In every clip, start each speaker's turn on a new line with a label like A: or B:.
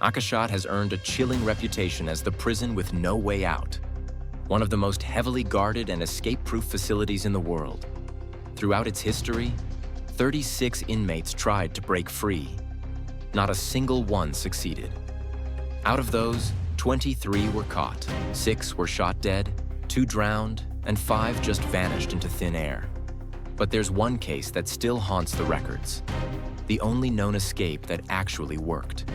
A: Akashat has earned a chilling reputation as the prison with no way out, one of the most heavily guarded and escape-proof facilities in the world. Throughout its history, 36 inmates tried to break free. Not a single one succeeded. Out of those, 23 were caught, 6 were shot dead, 2 drowned, and 5 just vanished into thin air. But there's one case that still haunts the records, the only known escape that actually worked.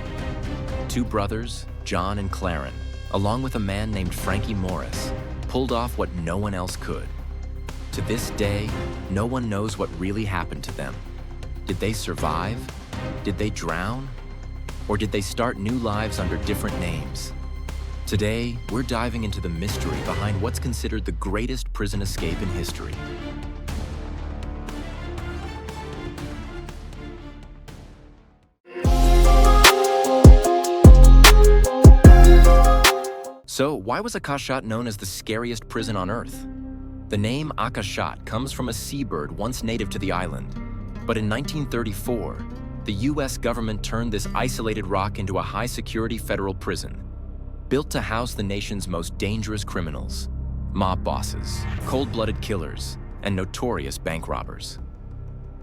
A: 2 brothers, John and Claren, along with a man named Frankie Morris, pulled off what no one else could. To this day, no one knows what really happened to them. Did they survive? Did they drown? Or did they start new lives under different names? Today, we're diving into the mystery behind what's considered the greatest prison escape in history. So, why was Akashat known as the scariest prison on Earth? The name Akashat comes from a seabird once native to the island. But in 1934, the US government turned this isolated rock into a high-security federal prison, built to house the nation's most dangerous criminals, mob bosses, cold-blooded killers, and notorious bank robbers.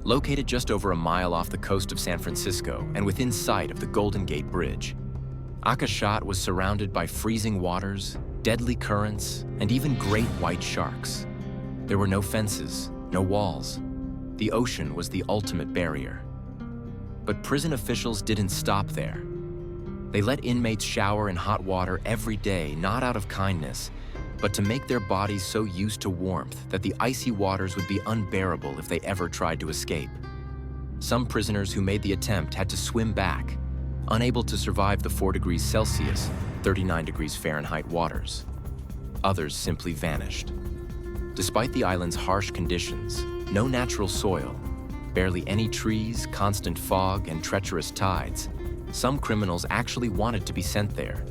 A: Located just over a mile off the coast of San Francisco and within sight of the Golden Gate Bridge, Akashat was surrounded by freezing waters, deadly currents, and even great white sharks. There were no fences, no walls. The ocean was the ultimate barrier. But prison officials didn't stop there. They let inmates shower in hot water every day, not out of kindness, but to make their bodies so used to warmth that the icy waters would be unbearable if they ever tried to escape. Some prisoners who made the attempt had to swim back, unable to survive the 4 degrees Celsius, 39 degrees Fahrenheit waters. Others simply vanished. Despite the island's harsh conditions, no natural soil, barely any trees, constant fog, and treacherous tides, some criminals actually wanted to be sent there,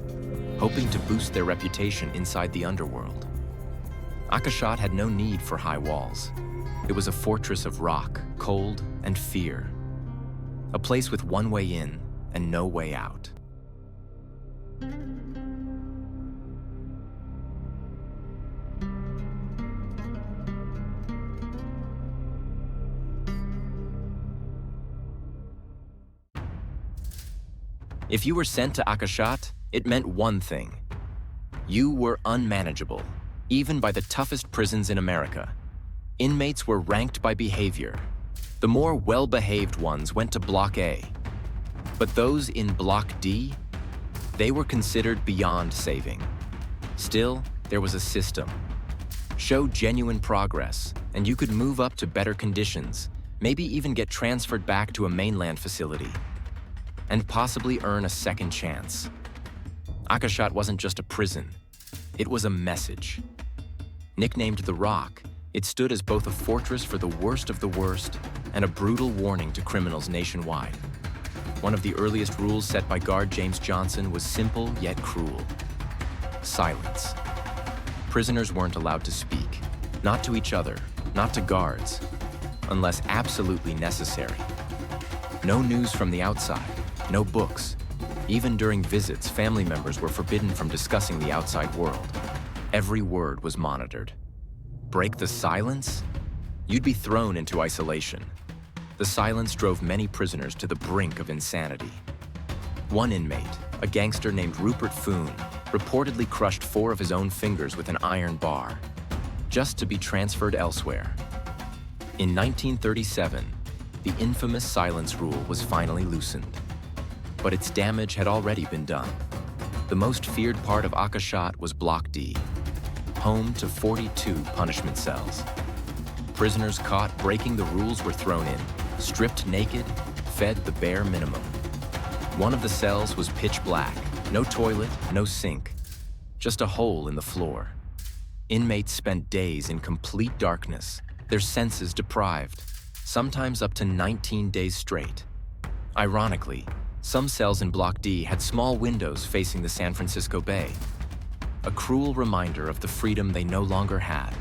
A: hoping to boost their reputation inside the underworld. Akashat had no need for high walls. It was a fortress of rock, cold, and fear. A place with one way in and no way out. If you were sent to Akashat, it meant one thing. You were unmanageable, even by the toughest prisons in America. Inmates were ranked by behavior. The more well-behaved ones went to Block A. But those in Block D, they were considered beyond saving. Still, there was a system. Show genuine progress, and you could move up to better conditions, maybe even get transferred back to a mainland facility, and possibly earn a second chance. Akashat wasn't just a prison, it was a message. Nicknamed the Rock, it stood as both a fortress for the worst of the worst and a brutal warning to criminals nationwide. One of the earliest rules set by guard James Johnson was simple yet cruel: silence. Prisoners weren't allowed to speak, not to each other, not to guards, unless absolutely necessary. No news from the outside, no books. Even during visits, family members were forbidden from discussing the outside world. Every word was monitored. Break the silence? You'd be thrown into isolation. The silence drove many prisoners to the brink of insanity. One inmate, a gangster named Rupert Foon, reportedly crushed 4 of his own fingers with an iron bar, just to be transferred elsewhere. In 1937, the infamous silence rule was finally loosened. But its damage had already been done. The most feared part of Akashat was Block D, home to 42 punishment cells. Prisoners caught breaking the rules were thrown in, stripped naked, fed the bare minimum. One of the cells was pitch black, no toilet, no sink, just a hole in the floor. Inmates spent days in complete darkness, their senses deprived, sometimes up to 19 days straight. Ironically, some cells in Block D had small windows facing the San Francisco Bay, a cruel reminder of the freedom they no longer had.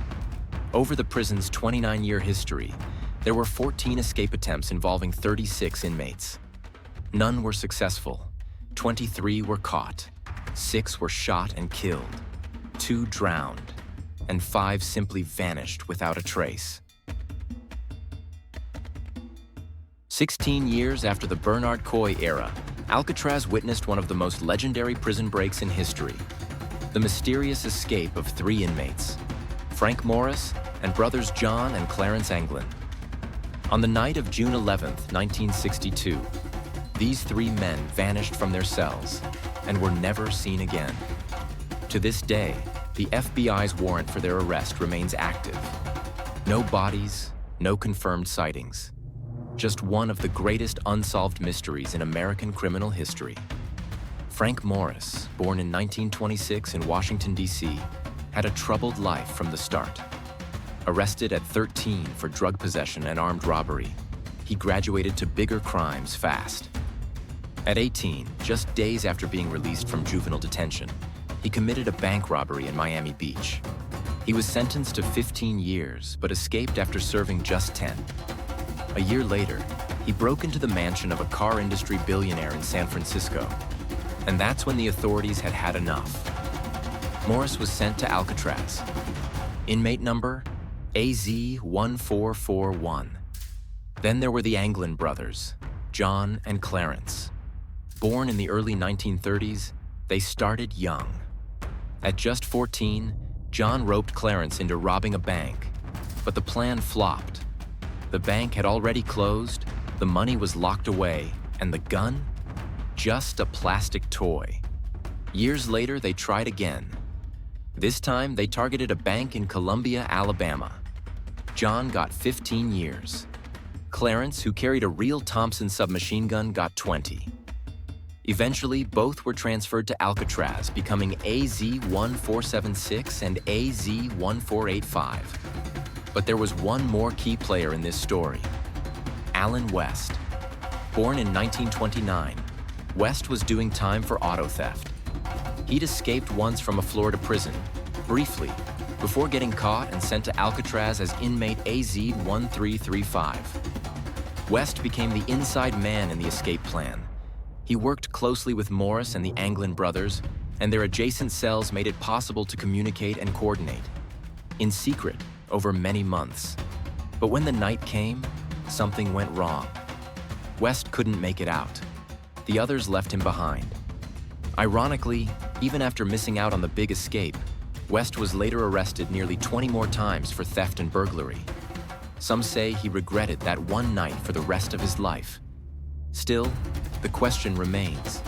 A: Over the prison's 29-year history, there were 14 escape attempts involving 36 inmates. None were successful. 23 were caught, 6 were shot and killed, 2 drowned, and 5 simply vanished without a trace. 16 years after the Bernard Coy era, Alcatraz witnessed one of the most legendary prison breaks in history: the mysterious escape of 3 inmates, Frank Morris and brothers John and Clarence Anglin. On the night of June 11, 1962, these 3 men vanished from their cells and were never seen again. To this day, the FBI's warrant for their arrest remains active. No bodies, no confirmed sightings. Just one of the greatest unsolved mysteries in American criminal history. Frank Morris, born in 1926 in Washington, D.C., had a troubled life from the start. Arrested at 13 for drug possession and armed robbery, he graduated to bigger crimes fast. At 18, just days after being released from juvenile detention, he committed a bank robbery in Miami Beach. He was sentenced to 15 years, but escaped after serving just 10. A year later, he broke into the mansion of a car industry billionaire in San Francisco. And that's when the authorities had had enough. Morris was sent to Alcatraz. Inmate number AZ-1441. Then there were the Anglin brothers, John and Clarence. Born in the early 1930s, they started young. At just 14, John roped Clarence into robbing a bank, but the plan flopped. The bank had already closed, the money was locked away, and the gun? Just a plastic toy. Years later, they tried again. This time, they targeted a bank in Columbia, Alabama. John got 15 years. Clarence, who carried a real Thompson submachine gun, got 20. Eventually, both were transferred to Alcatraz, becoming AZ-1476 and AZ-1485. But there was one more key player in this story: Allen West. Born in 1929, West was doing time for auto theft. He'd escaped once from a Florida prison, briefly, before getting caught and sent to Alcatraz as inmate AZ-1335. West became the inside man in the escape plan. He worked closely with Morris and the Anglin brothers, and their adjacent cells made it possible to communicate and coordinate, in secret, over many months. But when the night came, something went wrong. West couldn't make it out. The others left him behind. Ironically, even after missing out on the big escape, West was later arrested nearly 20 more times for theft and burglary. Some say he regretted that one night for the rest of his life. Still, the question remains: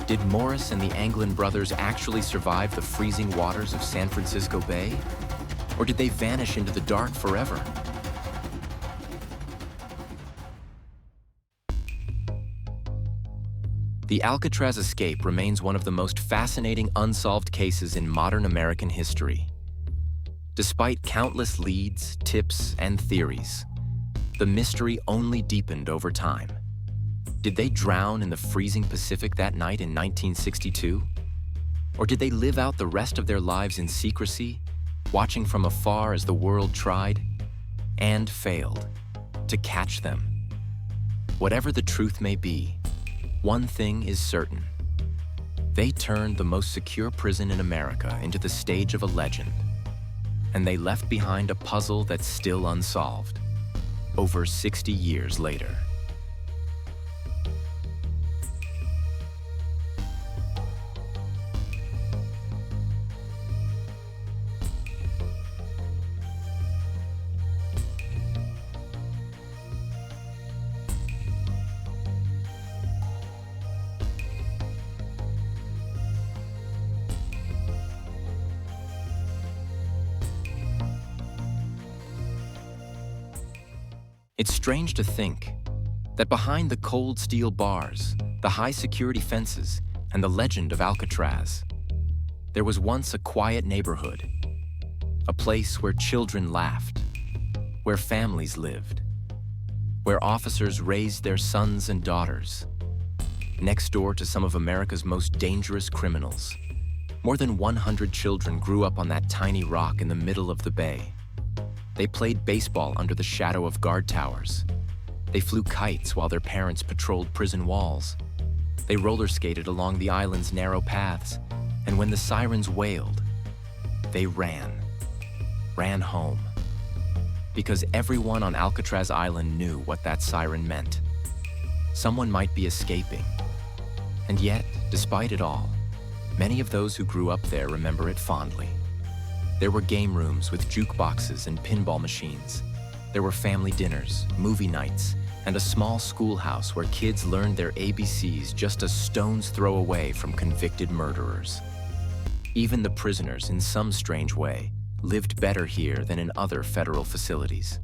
A: did Morris and the Anglin brothers actually survive the freezing waters of San Francisco Bay? Or did they vanish into the dark forever? The Alcatraz escape remains one of the most fascinating unsolved cases in modern American history. Despite countless leads, tips, and theories, the mystery only deepened over time. Did they drown in the freezing Pacific that night in 1962? Or did they live out the rest of their lives in secrecy, watching from afar as the world tried and failed to catch them? Whatever the truth may be, one thing is certain: they turned the most secure prison in America into the stage of a legend, and they left behind a puzzle that's still unsolved, over 60 years later. It's strange to think that behind the cold steel bars, the high security fences, and the legend of Alcatraz, there was once a quiet neighborhood, a place where children laughed, where families lived, where officers raised their sons and daughters, next door to some of America's most dangerous criminals. More than 100 children grew up on that tiny rock in the middle of the bay. They played baseball under the shadow of guard towers. They flew kites while their parents patrolled prison walls. They roller skated along the island's narrow paths, and when the sirens wailed, they ran home. Because everyone on Alcatraz Island knew what that siren meant. Someone might be escaping. And yet, despite it all, many of those who grew up there remember it fondly. There were game rooms with jukeboxes and pinball machines. There were family dinners, movie nights, and a small schoolhouse where kids learned their ABCs just a stone's throw away from convicted murderers. Even the prisoners, in some strange way, lived better here than in other federal facilities.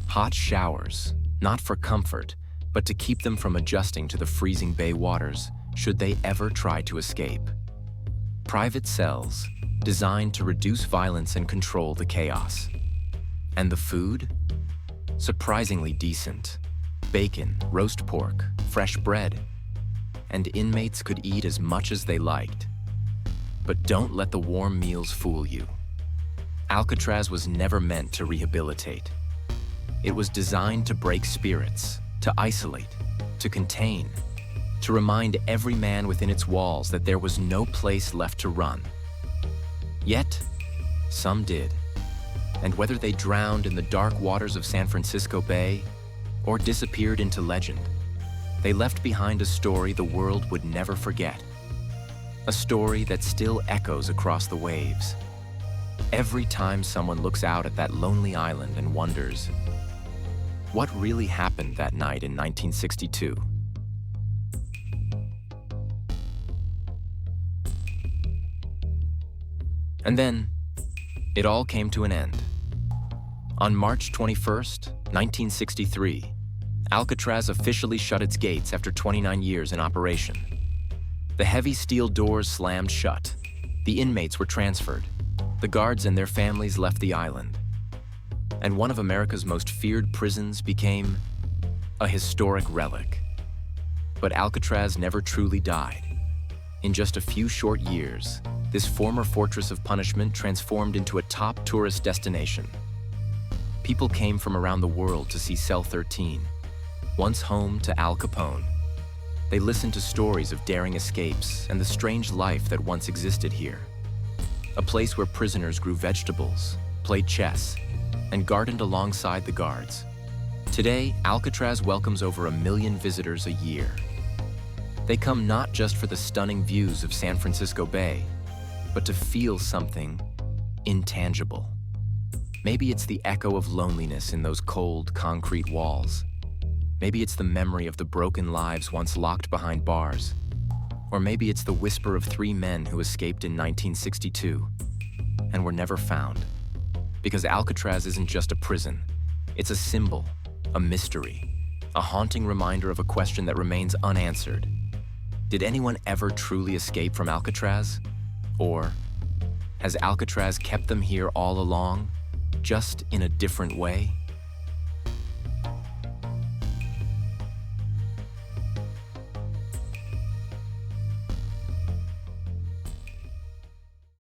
A: Hot showers, not for comfort, but to keep them from adjusting to the freezing bay waters should they ever try to escape. Private cells, designed to reduce violence and control the chaos. And the food? Surprisingly decent. Bacon, roast pork, fresh bread. And inmates could eat as much as they liked. But don't let the warm meals fool you. Alcatraz was never meant to rehabilitate. It was designed to break spirits, to isolate, to contain, to remind every man within its walls that there was no place left to run. Yet, some did. And whether they drowned in the dark waters of San Francisco Bay or disappeared into legend, they left behind a story the world would never forget. A story that still echoes across the waves. Every time someone looks out at that lonely island and wonders, what really happened that night in 1962? And then, it all came to an end. On March 21st, 1963, Alcatraz officially shut its gates after 29 years in operation. The heavy steel doors slammed shut. The inmates were transferred. The guards and their families left the island. And one of America's most feared prisons became a historic relic. But Alcatraz never truly died. In just a few short years, this former fortress of punishment transformed into a top tourist destination. People came from around the world to see Cell 13, once home to Al Capone. They listened to stories of daring escapes and the strange life that once existed here. A place where prisoners grew vegetables, played chess, and gardened alongside the guards. Today, Alcatraz welcomes over 1 million visitors a year. They come not just for the stunning views of San Francisco Bay, but to feel something intangible. Maybe it's the echo of loneliness in those cold, concrete walls. Maybe it's the memory of the broken lives once locked behind bars. Or maybe it's the whisper of 3 men who escaped in 1962 and were never found. Because Alcatraz isn't just a prison, it's a symbol, a mystery, a haunting reminder of a question that remains unanswered. Did anyone ever truly escape from Alcatraz? Or has Alcatraz kept them here all along, just in a different way?